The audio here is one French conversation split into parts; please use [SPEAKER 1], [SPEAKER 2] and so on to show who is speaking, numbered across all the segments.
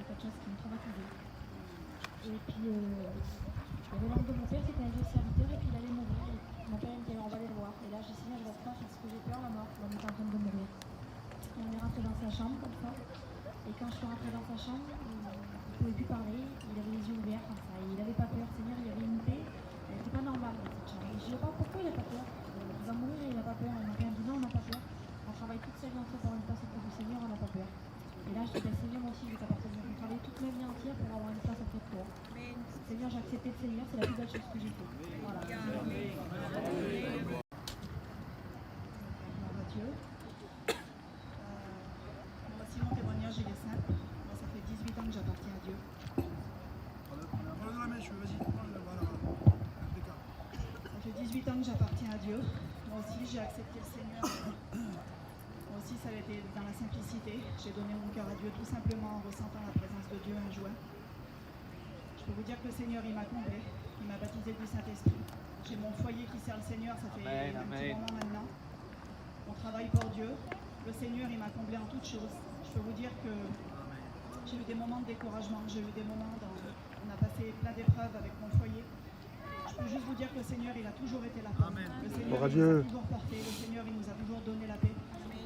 [SPEAKER 1] quelque chose qui me traumatisait. Et puis, il y avait l'oncle de mon père qui était un vieux serviteur et puis il allait mourir. Et mon père me dit, on va aller le voir. Et là, je dis, Seigneur, je reste pas parce que j'ai peur, la mort. On est en train de mourir. Et on est rentré dans sa chambre comme ça. Et quand je suis rentrée dans sa chambre, il ne pouvait plus parler. Il avait les yeux ouverts comme ça. Et il n'avait pas peur. Seigneur, il y avait une paix. Elle n'était pas normale dans cette chambre. Et je ne sais pas pourquoi il n'a pas peur. Il va mourir et il n'a pas peur. Et mon père me dit, non, on n'a pas peur. On travaille toute sa vie entière pour une place auprès du Seigneur, on n'a pas peur. Et là, je dis, Seigneur, moi aussi, je vais t'appartenir. Je vais travailler toute ma vie entière pour avoir une place auprès de toi. Seigneur, j'ai accepté le Seigneur, c'est la plus belle chose que j'ai fait. Voilà. Mathieu.
[SPEAKER 2] Moi aussi, mon témoignage, il est simple. Moi, ça fait 18 ans que j'appartiens à Dieu. Ça fait 18 ans que j'appartiens à Dieu. Moi aussi, j'ai accepté le Seigneur. Moi aussi, ça a été dans la simplicité. J'ai donné mon cœur à Dieu tout simplement en ressentant la présence de Dieu un jour. Je peux vous dire que le Seigneur, il m'a comblé. Il m'a baptisé du Saint-Esprit. J'ai mon foyer qui sert le Seigneur, ça fait un petit moment maintenant. On travaille pour Dieu. Le Seigneur, il m'a comblé en toutes choses. Je peux vous dire que j'ai eu des moments de découragement, j'ai eu des moments on a passé plein d'épreuves avec mon foyer. Je peux juste vous dire que le Seigneur, il a toujours été là pour nous. Le Seigneur, il nous a toujours porté. Le Seigneur, il nous a toujours donné la paix.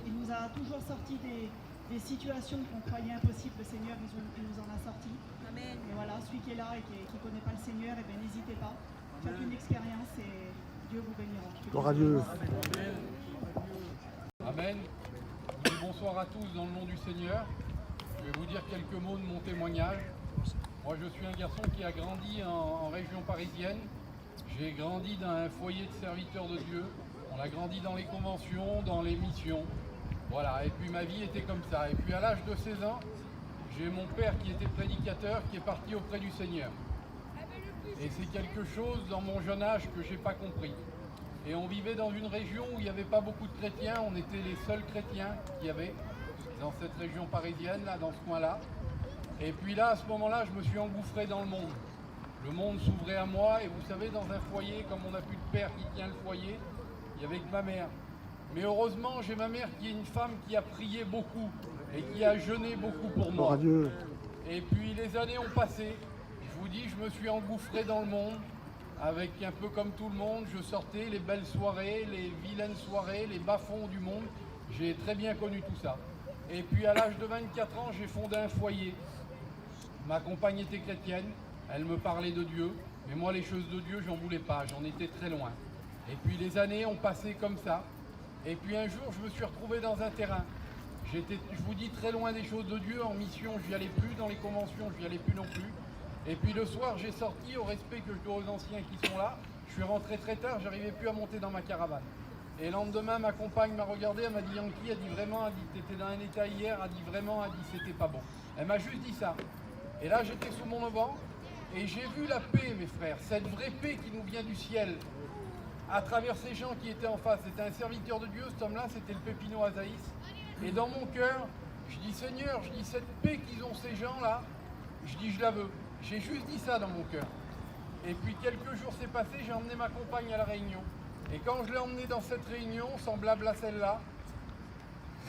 [SPEAKER 2] Il nous a toujours sorti des situations qu'on croyait impossibles. Le Seigneur, il nous en a sorti. Et voilà, celui qui est là et qui ne connaît pas le Seigneur, eh bien, n'hésitez pas. Faites une expérience et Dieu vous bénira.
[SPEAKER 3] Gloire à Dieu.
[SPEAKER 4] Amen. Je dis bonsoir à tous dans le nom du Seigneur. Je vais vous dire quelques mots de mon témoignage. Moi, je suis un garçon qui a grandi en région parisienne. J'ai grandi dans un foyer de serviteurs de Dieu. On a grandi dans les conventions, dans les missions. Voilà, et puis ma vie était comme ça. Et puis à l'âge de 16 ans, j'ai mon père qui était prédicateur, qui est parti auprès du Seigneur. Et c'est quelque chose dans mon jeune âge que je n'ai pas compris. Et on vivait dans une région où il n'y avait pas beaucoup de chrétiens, on était les seuls chrétiens qu'il y avait dans cette région parisienne, là, dans ce coin-là. Et puis là, à ce moment-là, je me suis engouffré dans le monde. Le monde s'ouvrait à moi, et vous savez, dans un foyer, comme on n'a plus de père qui tient le foyer, il y avait que ma mère. Mais heureusement, j'ai ma mère qui est une femme qui a prié beaucoup et qui a jeûné beaucoup pour moi. Et puis les années ont passé. Je vous dis, je me suis engouffré dans le monde, avec un peu comme tout le monde. Je sortais les belles soirées, les vilaines soirées, les bas-fonds du monde. J'ai très bien connu tout ça. Et puis à l'âge de 24 ans, j'ai fondé un foyer. Ma compagne était chrétienne, elle me parlait de Dieu. Mais moi, les choses de Dieu, j'en voulais pas, j'en étais très loin. Et puis les années ont passé comme ça. Et puis un jour, je me suis retrouvé dans un terrain. J'étais, je vous dis, très loin des choses de Dieu. En mission, je n'y allais plus. Dans les conventions, je n'y allais plus non plus. Et puis le soir, j'ai sorti, au respect que je dois aux anciens qui sont là. Je suis rentré très tard, j'arrivais plus à monter dans ma caravane. Et le lendemain, ma compagne m'a regardé, elle m'a dit, Yankee, elle dit vraiment, elle dit, t'étais dans un état hier, elle dit vraiment, elle dit, c'était pas bon. Elle m'a juste dit ça. Et là, j'étais sous mon auvent et j'ai vu la paix, mes frères, cette vraie paix qui nous vient du ciel. À travers ces gens qui étaient en face, c'était un serviteur de Dieu, cet homme-là, c'était le Pépino Azaïs. Et dans mon cœur, je dis, Seigneur, je dis, cette paix qu'ils ont ces gens-là, je dis, je la veux. J'ai juste dit ça dans mon cœur. Et puis quelques jours s'est passé, j'ai emmené ma compagne à la réunion. Et quand je l'ai emmenée dans cette réunion, semblable à celle-là,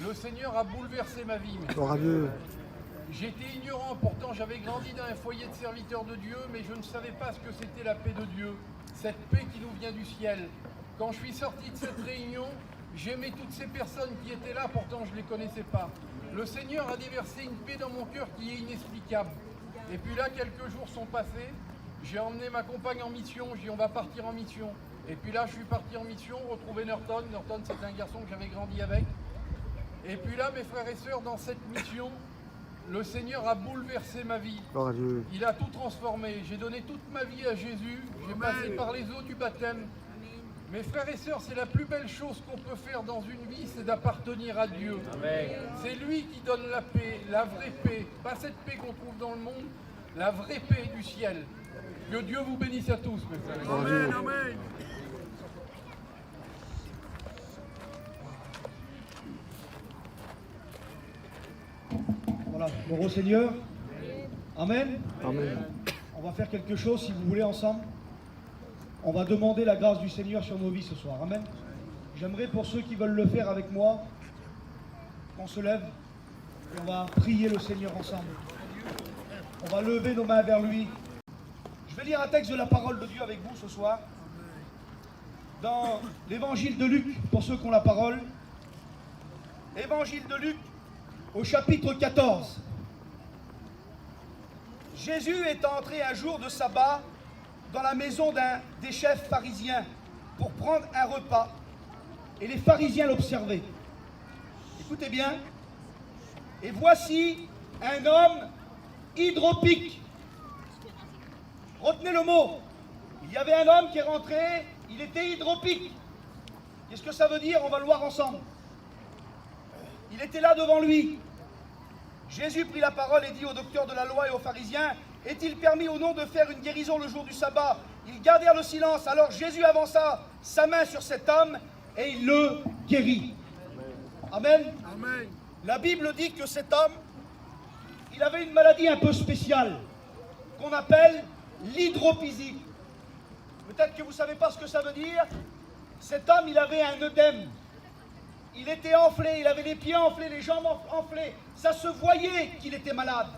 [SPEAKER 4] le Seigneur a bouleversé ma vie. J'étais ignorant, pourtant j'avais grandi dans un foyer de serviteurs de Dieu, mais je ne savais pas ce que c'était la paix de Dieu, cette paix qui nous vient du ciel. Quand je suis sorti de cette réunion, j'aimais toutes ces personnes qui étaient là, pourtant je ne les connaissais pas. Le Seigneur a déversé une paix dans mon cœur qui est inexplicable. Et puis là, quelques jours sont passés, j'ai emmené ma compagne en mission, j'ai dit on va partir en mission. Et puis là, je suis parti en mission, retrouver Norton. Norton, c'est un garçon que j'avais grandi avec. Et puis là, mes frères et sœurs, dans cette mission, le Seigneur a bouleversé ma vie. Il a tout transformé. J'ai donné toute ma vie à Jésus. J'ai passé par les eaux du baptême. Mes frères et sœurs, c'est la plus belle chose qu'on peut faire dans une vie, c'est d'appartenir à Dieu. C'est lui qui donne la paix, la vraie paix. Pas cette paix qu'on trouve dans le monde, la vraie paix du ciel. Que Dieu vous bénisse à tous, mes frères et sœurs.
[SPEAKER 3] Amen, amen.
[SPEAKER 5] Voilà, gloire au Seigneur. Amen.
[SPEAKER 3] Amen.
[SPEAKER 5] On va faire quelque chose, si vous voulez, ensemble. On va demander la grâce du Seigneur sur nos vies ce soir. Amen. J'aimerais, pour ceux qui veulent le faire avec moi, qu'on se lève et on va prier le Seigneur ensemble. On va lever nos mains vers lui. Je vais lire un texte de la parole de Dieu avec vous ce soir. Dans l'évangile de Luc, pour ceux qui ont la parole. Évangile de Luc, au chapitre 14. Jésus est entré un jour de sabbat dans la maison d'un des chefs pharisiens pour prendre un repas. Et les pharisiens l'observaient. Écoutez bien. Et voici un homme hydropique. Retenez le mot. Il y avait un homme qui est rentré, il était hydropique. Qu'est-ce que ça veut dire? On va le voir ensemble. Il était là devant lui. Jésus prit la parole et dit aux docteurs de la loi et aux pharisiens, est-il permis au nom de faire une guérison le jour du sabbat? Ils gardèrent le silence. Alors Jésus avança sa main sur cet homme et il le guérit. Amen.
[SPEAKER 3] Amen.
[SPEAKER 5] La Bible dit que cet homme, il avait une maladie un peu spéciale qu'on appelle l'hydropisie. Peut-être que vous ne savez pas ce que ça veut dire. Cet homme, il avait un œdème. Il était enflé, il avait les pieds enflés, les jambes enflées. Ça se voyait qu'il était malade.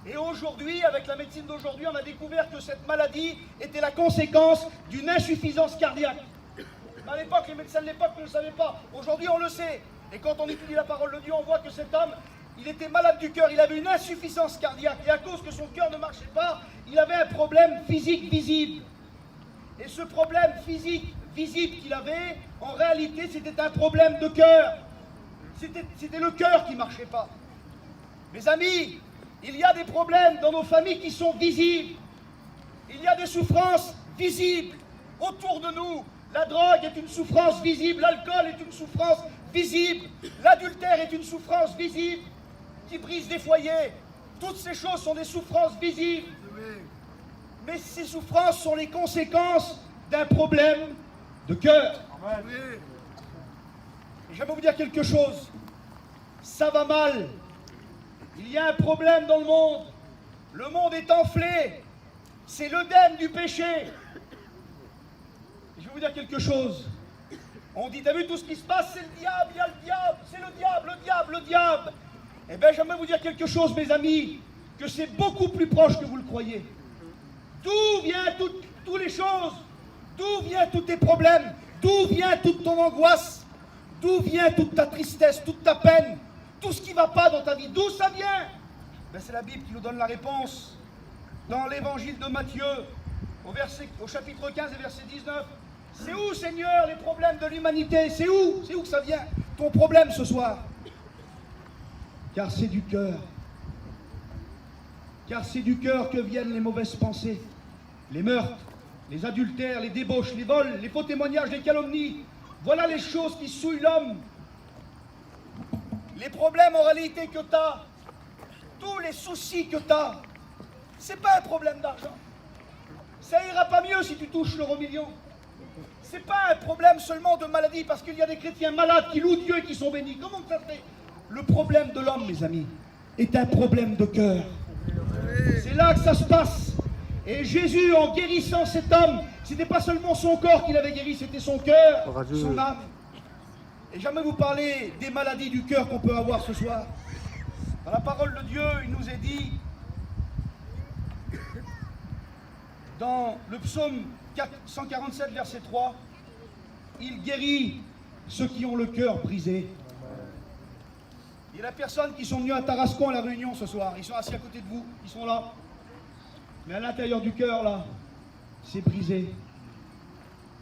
[SPEAKER 5] Et aujourd'hui, avec la médecine d'aujourd'hui, on a découvert que cette maladie était la conséquence d'une insuffisance cardiaque. Mais à l'époque, les médecins de l'époque ne le savaient pas. Aujourd'hui, on le sait. Et quand on étudie la parole de Dieu, on voit que cet homme, il était malade du cœur, il avait une insuffisance cardiaque. Et à cause que son cœur ne marchait pas, il avait un problème physique visible. Et ce problème physique visible qu'il avait, en réalité, c'était un problème de cœur. C'était le cœur qui ne marchait pas. Mes amis, il y a des problèmes dans nos familles qui sont visibles. Il y a des souffrances visibles autour de nous. La drogue est une souffrance visible, l'alcool est une souffrance visible, l'adultère est une souffrance visible qui brise des foyers. Toutes ces choses sont des souffrances visibles. Mais ces souffrances sont les conséquences d'un problème de cœur. Et j'aimerais vous dire quelque chose. Ça va mal. Il y a un problème dans le monde. Le monde est enflé. C'est l'œdème du péché. Et je vais vous dire quelque chose. On dit, t'as vu tout ce qui se passe, c'est le diable, il y a le diable, c'est le diable, le diable, le diable. Eh bien, j'aimerais vous dire quelque chose, mes amis, que c'est beaucoup plus proche que vous le croyez. D'où viennent toutes les choses? D'où viennent tous tes problèmes? D'où vient toute ton angoisse? D'où vient toute ta tristesse, toute ta peine? Tout ce qui ne va pas dans ta vie, d'où ça vient? Ben, c'est la Bible qui nous donne la réponse. Dans l'évangile de Matthieu, au chapitre 15 et verset 19, c'est où, Seigneur, les problèmes de l'humanité? C'est où? C'est où que ça vient, ton problème ce soir? Car c'est du cœur. Car c'est du cœur que viennent les mauvaises pensées, les meurtres, les adultères, les débauches, les vols, les faux témoignages, les calomnies. Voilà les choses qui souillent l'homme. Les problèmes en réalité que tu as, tous les soucis que tu as, c'est pas un problème d'argent. Ça ira pas mieux si tu touches l'euro million. C'est pas un problème seulement de maladie, parce qu'il y a des chrétiens malades qui louent Dieu et qui sont bénis. Comment ça se fait? Le problème de l'homme, mes amis, est un problème de cœur. C'est là que ça se passe. Et Jésus, en guérissant cet homme, c'était pas seulement son corps qu'il avait guéri, c'était son cœur, son âme. Et j'aimerais vous parler des maladies du cœur qu'on peut avoir ce soir. Dans la parole de Dieu, il nous est dit, dans le psaume 147, verset 3, il guérit ceux qui ont le cœur brisé. Il y a des personnes qui sont venues à Tarascon à la réunion ce soir. Ils sont assis à côté de vous, ils sont là. Mais à l'intérieur du cœur, là, c'est brisé.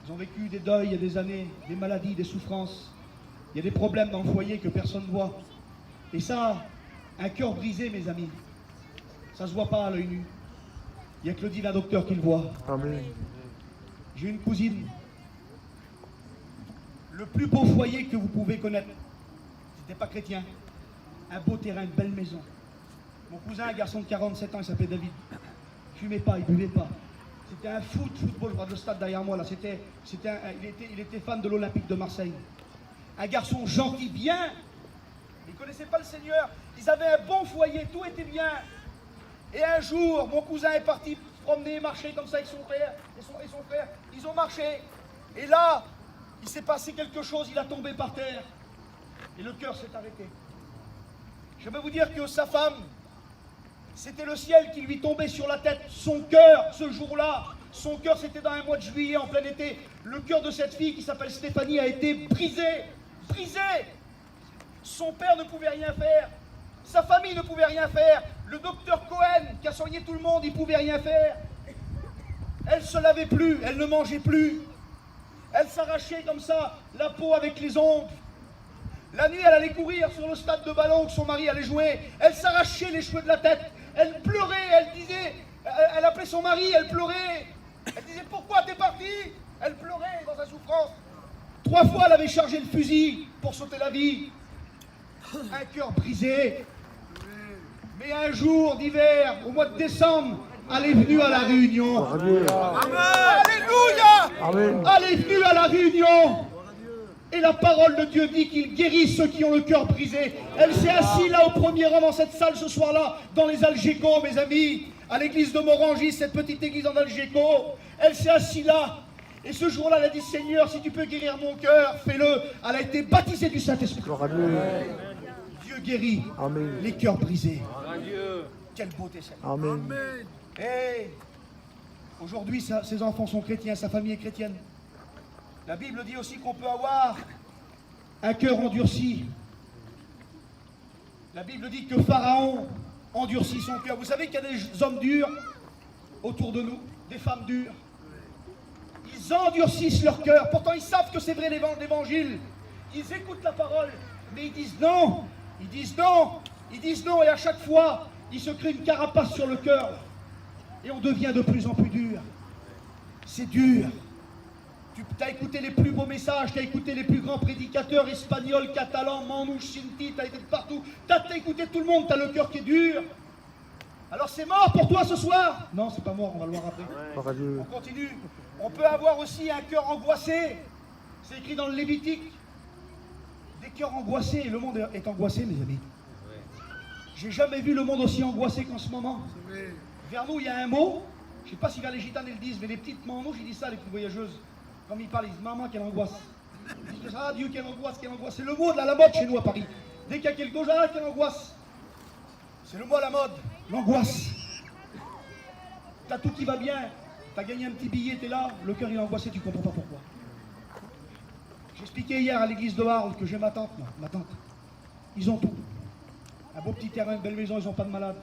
[SPEAKER 5] Ils ont vécu des deuils il y a des années, des maladies, des souffrances. Il y a des problèmes dans le foyer que personne ne voit. Et ça, un cœur brisé, mes amis, ça ne se voit pas à l'œil nu. Il n'y a que le divin docteur qui le voit.
[SPEAKER 3] Amen.
[SPEAKER 5] J'ai une cousine. Le plus beau foyer que vous pouvez connaître, c'était pas chrétien. Un beau terrain, une belle maison. Mon cousin, un garçon de 47 ans, il s'appelait David. Il fumait pas, il buvait pas. C'était un football, je vois le stade derrière moi là. Il était fan de l'Olympique de Marseille. Un garçon gentil, bien. Il ne connaissait pas le Seigneur. Ils avaient un bon foyer, tout était bien. Et un jour, mon cousin est parti promener, marcher comme ça avec son père et son frère. Ils ont marché. Et là, il s'est passé quelque chose, il a tombé par terre. Et le cœur s'est arrêté. Je vais vous dire que sa femme C'était le ciel qui lui tombait sur la tête. Son cœur, ce jour-là, son cœur, c'était dans un mois de juillet, en plein été. Le cœur de cette fille qui s'appelle Stéphanie a été brisé. Brisé. Son père ne pouvait rien faire. Sa famille ne pouvait rien faire. Le docteur Cohen, qui a soigné tout le monde, il ne pouvait rien faire. Elle ne se lavait plus, elle ne mangeait plus. Elle s'arrachait comme ça, la peau avec les ongles. La nuit, elle allait courir sur le stade de ballon que son mari allait jouer. Elle s'arrachait les cheveux de la tête. Elle pleurait, elle disait, elle appelait son mari, elle pleurait. Elle disait, pourquoi t'es parti? Elle pleurait dans sa souffrance. 3 fois, elle avait chargé le fusil pour sauter la vie. Un cœur brisé. Mais un jour d'hiver, au mois de décembre, elle est venue à la réunion.
[SPEAKER 3] Amen.
[SPEAKER 5] Alléluia.
[SPEAKER 3] Amen.
[SPEAKER 5] Elle est venue à la réunion. Et la parole de Dieu dit qu'il guérit ceux qui ont le cœur brisé. Elle s'est assise là au premier rang dans cette salle ce soir-là, dans les Algécos, mes amis, à l'église de Morangis, cette petite église en Algécos. Elle s'est assise là. Et ce jour-là, elle a dit, Seigneur, si tu peux guérir mon cœur, fais-le. Elle a été baptisée du Saint-Esprit.
[SPEAKER 3] Gloire à Dieu.
[SPEAKER 5] Dieu guérit
[SPEAKER 3] Amen.
[SPEAKER 5] les cœurs brisés.
[SPEAKER 4] Dieu.
[SPEAKER 5] Quelle beauté, Seigneur.
[SPEAKER 3] Amen.
[SPEAKER 5] Et aujourd'hui, ses enfants sont chrétiens, sa famille est chrétienne. La Bible dit aussi qu'on peut avoir un cœur endurci. La Bible dit que Pharaon endurcit son cœur. Vous savez qu'il y a des hommes durs autour de nous, des femmes dures. Ils endurcissent leur cœur. Pourtant, ils savent que c'est vrai l'évangile. Ils écoutent la parole, mais ils disent non. Ils disent non. Ils disent non. Et à chaque fois, ils se créent une carapace sur le cœur. Et on devient de plus en plus dur. C'est dur. Tu as écouté les plus beaux messages, tu as écouté les plus grands prédicateurs espagnols, catalans, Manouche, Sinti, tu as été de partout. Tu as écouté tout le monde, tu as le cœur qui est dur. Alors c'est mort pour toi ce soir? Non, c'est pas mort, on va le voir après.
[SPEAKER 3] Gloire à Dieu.
[SPEAKER 5] On continue. On peut avoir aussi un cœur angoissé. C'est écrit dans le Lévitique. Des cœurs angoissés. Le monde est angoissé, mes amis. J'ai jamais vu le monde aussi angoissé qu'en ce moment. Vers nous, il y a un mot. Je ne sais pas si vers les gitanes, ils le disent, mais les petites manouches, ils disent ça, les petites voyageuses. Comme ils parlent, ils disent, maman, quelle angoisse. Ils disent, ah Dieu, quelle angoisse, quelle angoisse. C'est le mot de la mode chez nous à Paris. Dès qu'il y a quelque chose, ah, quelle angoisse. C'est le mot à la mode, l'angoisse. T'as tout qui va bien, t'as gagné un petit billet, t'es là, le cœur il est angoissé, tu comprends pas pourquoi. J'expliquais hier à l'église de Arles que j'ai ma tante, moi, ma tante. Ils ont tout. Un beau petit terrain, une belle maison, ils n'ont pas de malade.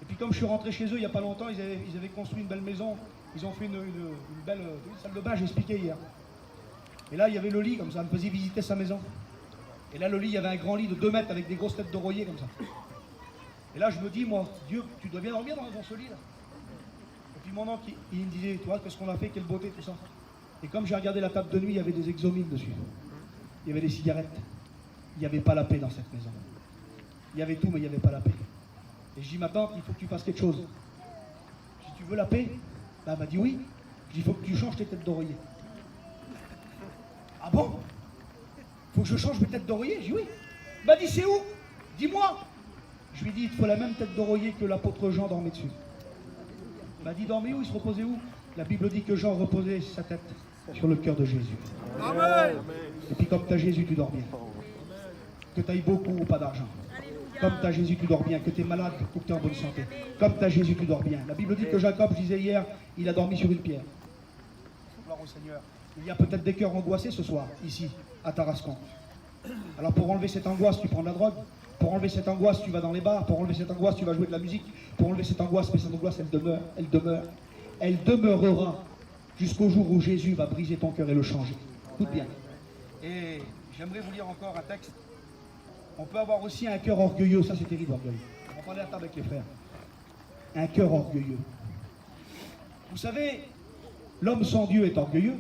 [SPEAKER 5] Et puis comme je suis rentré chez eux il n'y a pas longtemps, ils avaient construit une belle maison. Ils ont fait une belle salle de bain, j'ai expliqué hier. Et là, il y avait le lit comme ça, on me faisait visiter sa maison. Et là, le lit, il y avait un grand lit de 2 mètres avec des grosses têtes d'oreiller comme ça. Et là, je me dis, moi, Dieu, tu dois bien dormir dans ce lit là. Et puis mon oncle, il me disait, tu vois, qu'est-ce qu'on a fait, quelle beauté, tout ça. Et comme j'ai regardé la table de nuit, il y avait des exomines dessus. Il y avait des cigarettes. Il n'y avait pas la paix dans cette maison. Il y avait tout, mais il n'y avait pas la paix. Et je dis, ma tante, il faut que tu fasses quelque chose. Si tu veux la paix, bah, elle m'a dit oui. Je dis, il faut que tu changes tes têtes d'oreiller. Ah bon? Faut que je change mes têtes d'oreiller? Je dis oui. Elle m'a dit, c'est où? Dis-moi. Je lui ai dit, il te faut la même tête d'oreiller que l'apôtre Jean dormait dessus. Elle m'a dit, dormait où? Il se reposait où? La Bible dit que Jean reposait sa tête sur le cœur de Jésus.
[SPEAKER 3] Amen.
[SPEAKER 5] Et puis comme tu as Jésus, tu dors bien. Que tu ailles beaucoup ou pas d'argent. Comme tu as Jésus, tu dors bien. Que tu es malade ou que tu es en bonne santé. Comme tu as Jésus, tu dors bien. La Bible dit que Jacob, je disais hier, il a dormi sur une pierre. Gloire au Seigneur. Il y a peut-être des cœurs angoissés ce soir, ici, à Tarascon. Alors pour enlever cette angoisse, tu prends de la drogue. Pour enlever cette angoisse, tu vas dans les bars. Pour enlever cette angoisse, tu vas jouer de la musique. Pour enlever cette angoisse, mais cette angoisse, elle demeure, elle demeure. Elle demeurera jusqu'au jour où Jésus va briser ton cœur et le changer. Écoute bien. Et j'aimerais vous lire encore un texte. On peut avoir aussi un cœur orgueilleux. Ça, c'est terrible, orgueil. On va parler à table avec les frères. Un cœur orgueilleux. Vous savez, l'homme sans Dieu est orgueilleux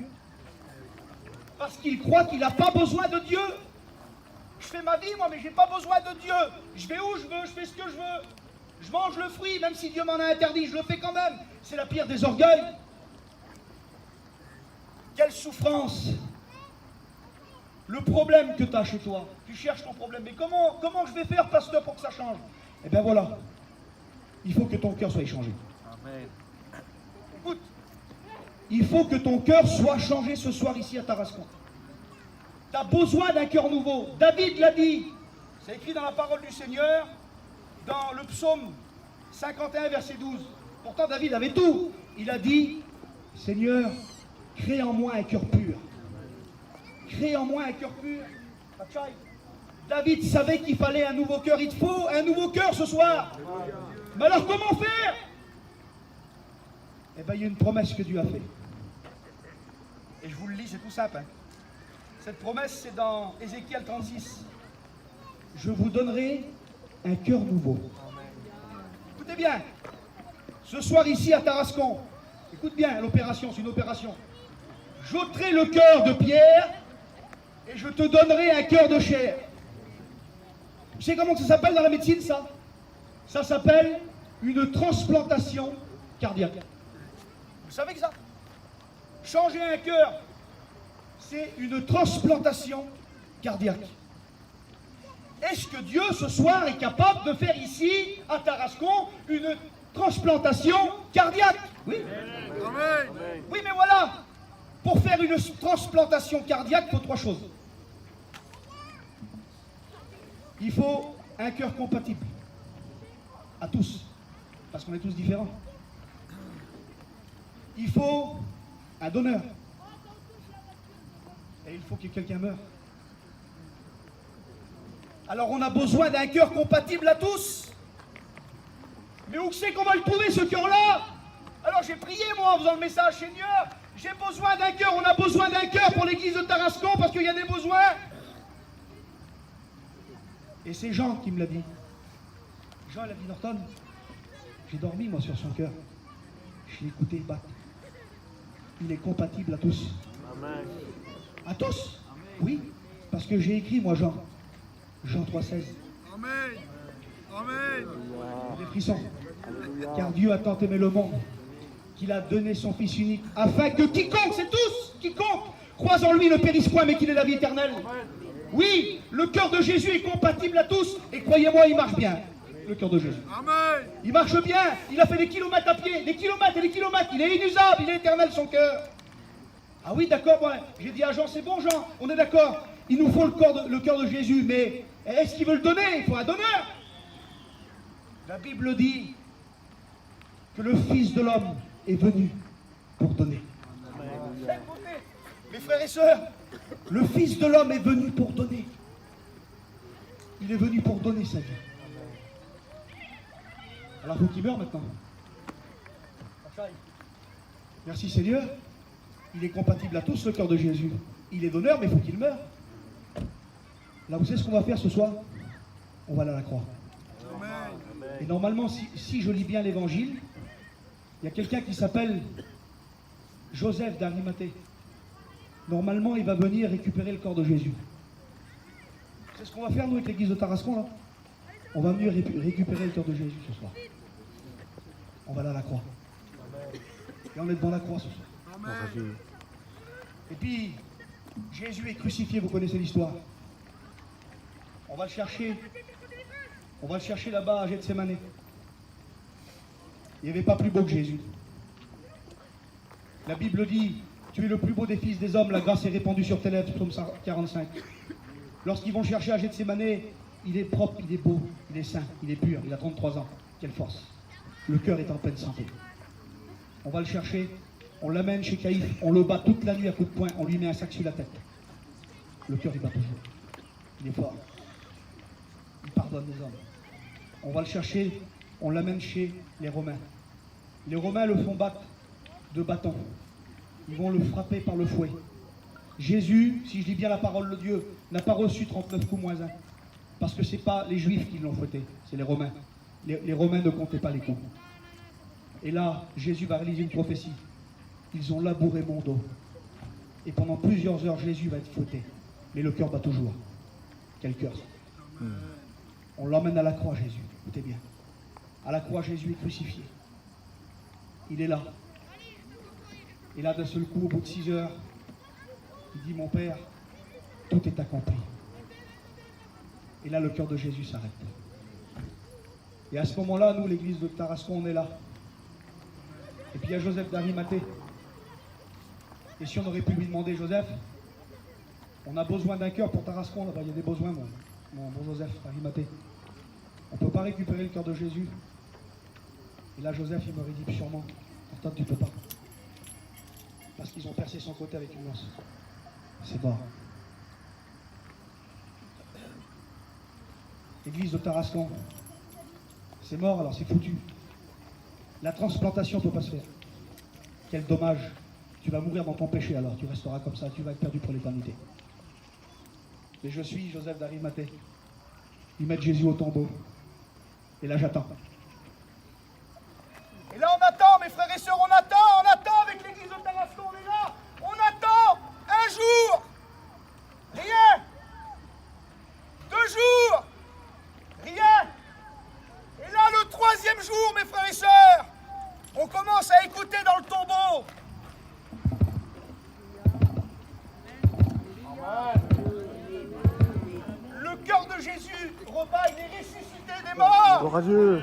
[SPEAKER 5] parce qu'il croit qu'il n'a pas besoin de Dieu. Je fais ma vie, moi, mais je n'ai pas besoin de Dieu. Je vais où je veux, je fais ce que je veux. Je mange le fruit, même si Dieu m'en a interdit, je le fais quand même. C'est la pire des orgueils. Quelle souffrance. Le problème que tu as chez toi, tu cherches ton problème. Mais comment je vais faire, pasteur, pour que ça change? Eh bien voilà, il faut que ton cœur soit changé.
[SPEAKER 3] Amen.
[SPEAKER 5] Écoute, il faut que ton cœur soit changé ce soir ici à Tarascon. Tu as besoin d'un cœur nouveau. David l'a dit. C'est écrit dans la parole du Seigneur, dans le psaume 51, verset 12. Pourtant, David avait tout. Il a dit, Seigneur, crée en moi un cœur pur. Crée en moi un cœur pur. David savait qu'il fallait un nouveau cœur. Il te faut un nouveau cœur ce soir. Mais alors comment faire? Eh bien, il y a une promesse que Dieu a faite. Et je vous le lis, c'est tout simple. Hein. Cette promesse, c'est dans Ézéchiel 36. Je vous donnerai un cœur nouveau. Écoutez bien. Ce soir ici à Tarascon, écoute bien l'opération, c'est une opération. J'ôterai le cœur de pierre et je te donnerai un cœur de chair. Tu sais comment ça s'appelle dans la médecine, ça? Ça s'appelle une transplantation cardiaque. Vous savez que ça? Changer un cœur, c'est une transplantation cardiaque. Est-ce que Dieu, ce soir, est capable de faire ici, à Tarascon, une transplantation cardiaque? Oui. Oui, mais voilà. Pour faire une transplantation cardiaque, il faut 3 choses. Il faut un cœur compatible. À tous. Parce qu'on est tous différents. Il faut un donneur. Et il faut que quelqu'un meure. Alors on a besoin d'un cœur compatible à tous. Mais où c'est qu'on va le trouver, ce cœur-là? Alors j'ai prié, moi, en faisant le message, Seigneur, j'ai besoin d'un cœur, on a besoin d'un cœur pour l'église de Tarascon, parce qu'il y a des besoins. Et c'est Jean qui me l'a dit. Jean, il a dit, Norton, j'ai dormi, moi, sur son cœur. Je l'ai écouté battre. Il est compatible à tous. Amen. À tous? Oui, parce que j'ai écrit, moi, Jean 3,16. Amen. Amen. Des frissons. Car Dieu a tant aimé le monde qu'il a donné son Fils unique, afin que quiconque, c'est tous, quiconque, croise en lui ne périsse point, mais qu'il ait la vie éternelle. Oui, le cœur de Jésus est compatible à tous, et croyez-moi, il marche bien, le cœur de Jésus. Amen. Il marche bien, il a fait des kilomètres à pied, des kilomètres et des kilomètres, il est inusable, il est éternel son cœur. Ah oui, d'accord, ouais. J'ai dit à Jean, c'est bon Jean, on est d'accord, il nous faut le cœur de Jésus, mais est-ce qu'il veut le donner? Il faut un donneur. La Bible dit que le Fils de l'homme est venu pour donner. Mes frères et sœurs, le Fils de l'homme est venu pour donner. Il est venu pour donner sa vie. Alors il faut qu'il meure maintenant. Merci Seigneur. Il est compatible à tous, le cœur de Jésus. Il est donneur, mais il faut qu'il meure. Là, vous savez ce qu'on va faire ce soir? On va aller à la croix. Et normalement, si je lis bien l'évangile, il y a quelqu'un qui s'appelle Joseph d'Arimathée. Normalement, il va venir récupérer le corps de Jésus. C'est ce qu'on va faire, nous, avec l'église de Tarascon, là. On va venir récupérer le corps de Jésus ce soir. On va aller à la croix. Et on est devant la croix ce soir. Et puis, Jésus est crucifié, vous connaissez l'histoire. On va le chercher. On va le chercher là-bas à Gethsémané. Il n'y avait pas plus beau que Jésus. La Bible dit, tu es le plus beau des fils des hommes, la grâce est répandue sur tes lèvres, psaume 45. Lorsqu'ils vont chercher à Gethsémané, il est propre, il est beau, il est saint, il est pur, il a 33 ans. Quelle force. Le cœur est en pleine santé. On va le chercher, on l'amène chez Caïphe, on le bat toute la nuit à coups de poing, on lui met un sac sur la tête. Le cœur, il bat toujours. Il est fort. Il pardonne les hommes. On va le chercher, on l'amène chez les Romains. Les Romains le font battre de bâtons. Ils vont le frapper par le fouet. Jésus, si je dis bien la parole de Dieu, n'a pas reçu 39 coups moins 1. Parce que ce n'est pas les Juifs qui l'ont fouetté, c'est les Romains. Les Romains ne comptaient pas les coups. Et là, Jésus va réaliser une prophétie. Ils ont labouré mon dos. Et pendant plusieurs heures, Jésus va être fouetté. Mais le cœur bat toujours. Quel cœur ça. On l'emmène à la croix, Jésus. Écoutez bien. À la croix, Jésus est crucifié. Il est là. Et là, d'un seul coup, au bout de 6 heures, il dit, mon Père, tout est accompli. Et là, le cœur de Jésus s'arrête. Et à ce moment-là, nous, l'église de Tarascon, on est là. Et puis il y a Joseph d'Arimathée. Et si on aurait pu lui demander, Joseph, on a besoin d'un cœur pour Tarascon, là-bas, il y a des besoins, mon bon Joseph d'Arimathée. On ne peut pas récupérer le cœur de Jésus. Et là, Joseph, il m'aurait dit sûrement, pourtant tu peux pas. Parce qu'ils ont percé son côté avec une lance. C'est mort. L'église de Tarascon, c'est mort, alors c'est foutu. La transplantation ne peut pas se faire. Quel dommage. Tu vas mourir dans ton péché alors, tu resteras comme ça, tu vas être perdu pour l'éternité. Mais je suis Joseph d'Arimathée. Ils mettent Jésus au tombeau. Et là j'attends. Et là on attend, mes frères et sœurs, on attend avec l'église de Tarascon, on est là. On attend un jour. Rien. 2 jours. Rien. Et là le 3e jour, mes frères et sœurs, on commence à écouter dans le tombeau. Le cœur de Jésus rebat, il est ressuscité des morts.
[SPEAKER 3] Gloire à Dieu.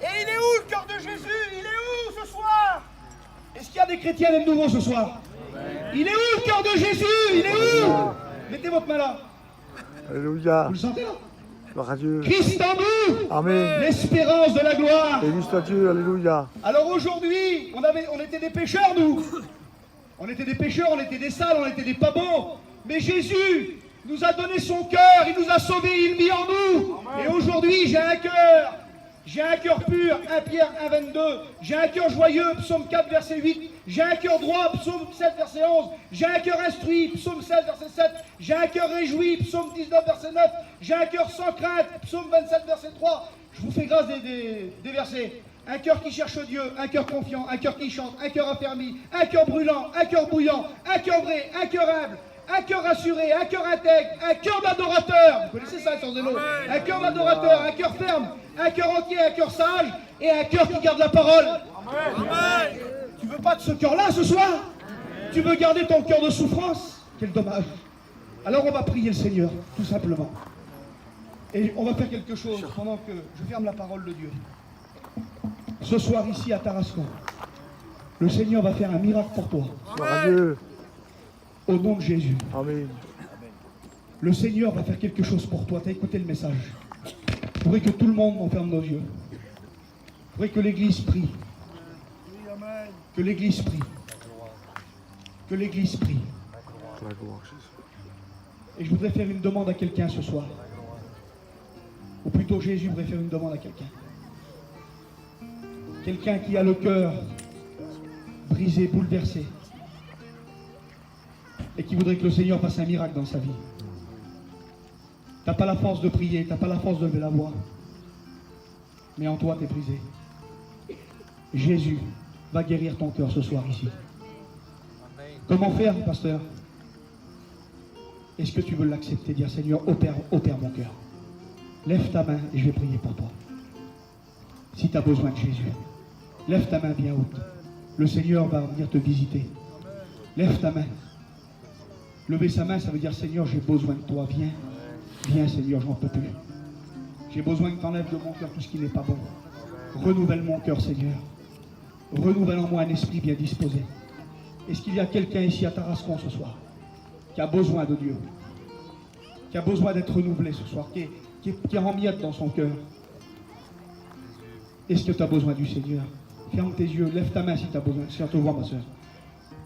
[SPEAKER 5] Et il est où le cœur de Jésus? Il est où ce soir? Est-ce qu'il y a des chrétiens de nouveau ce soir? Il est où le cœur de Jésus? Il est où? Mettez votre main là.
[SPEAKER 3] Alléluia.
[SPEAKER 5] Vous le sentez là?
[SPEAKER 3] Gloire à Dieu.
[SPEAKER 5] Christ en nous,
[SPEAKER 3] Amen.
[SPEAKER 5] l'espérance de la gloire.
[SPEAKER 3] Béni soit Dieu. Alléluia.
[SPEAKER 5] Alors aujourd'hui, on était des pécheurs, nous. On était des pécheurs, on était des sales, on était des pas bons. Mais Jésus nous a donné son cœur, il nous a sauvés, il vit en nous. Et aujourd'hui, j'ai un cœur pur, 1 Pierre 1, 22. J'ai un cœur joyeux, psaume 4, verset 8. J'ai un cœur droit, psaume 7, verset 11. J'ai un cœur instruit, psaume 16, verset 7. J'ai un cœur réjoui, psaume 19, verset 9. J'ai un cœur sans crainte, psaume 27, verset 3. Je vous fais grâce des versets. Un cœur qui cherche Dieu, un cœur confiant, un cœur qui chante, un cœur affermi, un cœur brûlant, un cœur bouillant, un cœur vrai, un cœur humble, un cœur rassuré, un cœur intègre, un cœur d'adorateur. Vous connaissez ça, sans zélo? Un cœur d'adorateur, un cœur ferme, un cœur entier, un cœur sage et un cœur qui garde la parole. Amen. Tu veux pas de ce cœur-là ce soir? Tu veux garder ton cœur de souffrance? Quel dommage. Alors on va prier le Seigneur, tout simplement. Et on va faire quelque chose pendant que je ferme la parole de Dieu. Ce soir ici à Tarascon, le Seigneur va faire un miracle pour toi.
[SPEAKER 3] Gloire à Dieu.
[SPEAKER 5] Au nom de Jésus.
[SPEAKER 3] Amen.
[SPEAKER 5] Le Seigneur va faire quelque chose pour toi. Tu as écouté le message. Je voudrais que tout le monde ferme nos yeux. Je voudrais que l'Église prie. Que l'Église prie. Que l'Église prie.
[SPEAKER 3] La gloire, Jésus.
[SPEAKER 5] Et je voudrais faire une demande à quelqu'un ce soir. Ou plutôt Jésus voudrait faire une demande à quelqu'un. Quelqu'un qui a le cœur brisé, bouleversé. Et qui voudrait que le Seigneur fasse un miracle dans sa vie. Tu n'as pas la force de prier, tu n'as pas la force de lever la voix. Mais en toi, tu es brisé. Jésus va guérir ton cœur ce soir ici. Comment faire, pasteur? Est-ce que tu veux l'accepter? Dire, Seigneur, opère mon cœur. Lève ta main et je vais prier pour toi. Si tu as besoin de Jésus, lève ta main bien haute. Le Seigneur va venir te visiter. Lève ta main. Lever sa main, ça veut dire, Seigneur, j'ai besoin de toi. Viens. Viens, Seigneur, je n'en peux plus. J'ai besoin que tu enlèves de mon cœur tout ce qui n'est pas bon. Renouvelle mon cœur, Seigneur. Renouvelle en moi un esprit bien disposé. Est-ce qu'il y a quelqu'un ici à Tarascon ce soir qui a besoin de Dieu, qui a besoin d'être renouvelé ce soir, qui est en miettes dans son cœur? Est-ce que tu as besoin du Seigneur? Ferme tes yeux, lève ta main si tu as besoin. Le Seigneur te voit, ma soeur.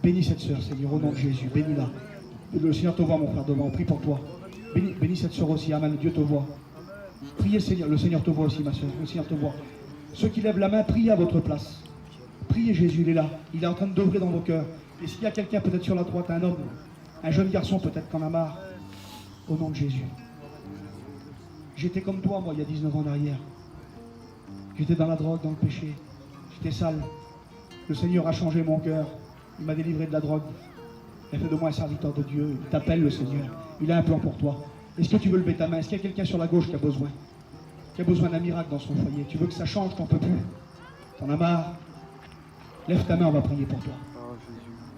[SPEAKER 5] Bénis cette soeur, Seigneur, au nom de Jésus. Bénis-la. Le Seigneur te voit, mon frère, devant. On prie pour toi. Bénis cette soeur aussi. Amen. Dieu te voit. Priez, Seigneur. Le Seigneur te voit aussi, ma soeur. Le Seigneur te voit. Ceux qui lèvent la main, priez à votre place. Priez Jésus, il est là. Il est en train de d'œuvrer dans vos cœurs. Et s'il y a quelqu'un peut-être sur la droite, un homme, un jeune garçon peut-être qui en a marre, au nom de Jésus. J'étais comme toi, moi, il y a 19 ans en arrière. J'étais dans la drogue, dans le péché. J'étais sale. Le Seigneur a changé mon cœur. Il m'a délivré de la drogue. Il a fait de moi un serviteur de Dieu. Il t'appelle, le Seigneur. Il a un plan pour toi. Est-ce que tu veux lever ta main? Est-ce qu'il y a quelqu'un sur la gauche qui a besoin? Qui a besoin d'un miracle dans son foyer? Tu veux que ça change? T'en peux plus? T'en as marre? Lève ta main, on va prier pour toi.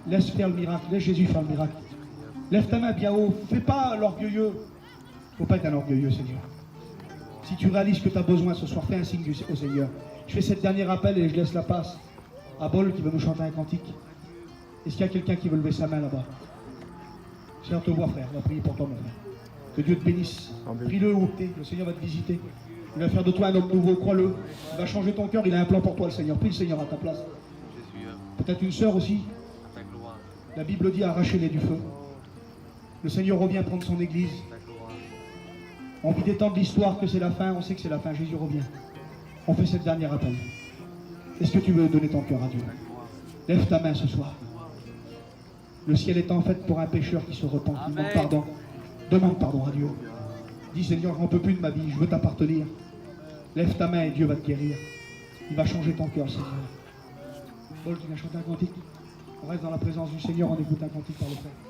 [SPEAKER 5] Laisse faire le miracle. Laisse Jésus faire le miracle. Lève ta main bien haut. Fais pas l'orgueilleux. Faut pas être un orgueilleux, Seigneur. Si tu réalises que tu as besoin ce soir, fais un signe au Seigneur. Je fais cette dernier appel et je laisse la passe à Bol qui va nous chanter un cantique. Est-ce qu'il y a quelqu'un qui veut lever sa main là-bas? Seigneur te voit, frère. On va prier pour toi, mon frère. Que Dieu te bénisse. Prie-le où t'es. Le Seigneur va te visiter. Il va faire de toi un homme nouveau, crois-le. Il va changer ton cœur, il a un plan pour toi, le Seigneur. Prie le Seigneur à ta place. Peut-être une sœur aussi. La Bible dit arrachez-les du feu. Le Seigneur revient prendre son église. On vit des temps de l'histoire que c'est la fin, on sait que c'est la fin, Jésus revient. On fait cette dernière appel. Est-ce que tu veux donner ton cœur à Dieu? Lève ta main ce soir. Le ciel est en fait pour un pécheur qui se repent, qui demande pardon. Demande pardon à Dieu. Dis Seigneur, j'en peux plus de ma vie, je veux t'appartenir. Lève ta main et Dieu va te guérir. Il va changer ton cœur, Seigneur. Paul, tu viens chanter un cantique. On reste dans la présence du Seigneur, on écoute un cantique par le frère.